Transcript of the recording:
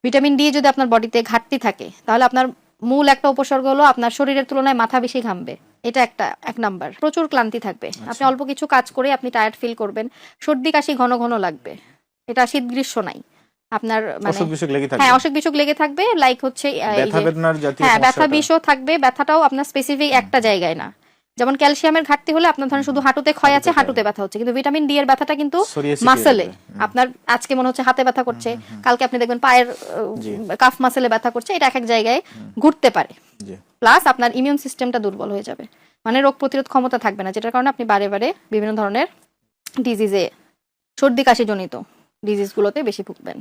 Vitamin D যদি আপনার বডিতে ঘাটতি থাকে তাহলে আপনার মূল একটা উপসর্গ হলো আপনার শরীরের তুলনায় মাথা বেশি ঘামবে, এটা এক নাম্বার। প্রচুর ক্লান্তি থাকবে, আপনি অল্প কিছু কাজ করে আপনি টায়ার্ড ফিল করবেন, সর্দি কাশি ঘন ঘন লাগবে, এটা শীত গ্রীষ্ম নাই আপনার মানে অসুখ বিসুখ লেগে থাকবে। হ্যাঁ অসুখ বিসুখ লেগে থাকবে, লাইক হচ্ছে ব্যথা বেদনার জাতীয় হ্যাঁ ব্যথা সমস্যাটা। বিষও থাকবে, ব্যথাটাও আপনার স্পেসিফিক একটা জায়গায় না। যেমন ক্যালসিয়ামের ঘাটতি হলে আপনার ধরেন শুধু হাঁটুতে ক্ষয় আছে, হাঁটুতে ব্যথা হচ্ছে, কিন্তু ভিটামিন ডি এর ব্যথাটা কিন্তু ছড়িয়ে ছিটিয়ে মাসেলে। যাবে। আপনার আজকে মনে হচ্ছে হাতে ব্যথা করছে, কালকে আপনি দেখবেন পায়ের কাফ মাসেলে ব্যথা করছে, এটা এক এক জায়গায় ঘুরতে পারে। জি। প্লাস আপনার ইমিউন সিস্টেমটা দুর্বল হয়ে যাবে, মানে রোগ প্রতিরোধ ক্ষমতা থাকবে না, যেটার কারণে আপনি বারে বারে বিভিন্ন ধরনের ডিজিজে, সর্দি কাশি জনিত ডিজিজগুলোতে বেশি ভুগবেন।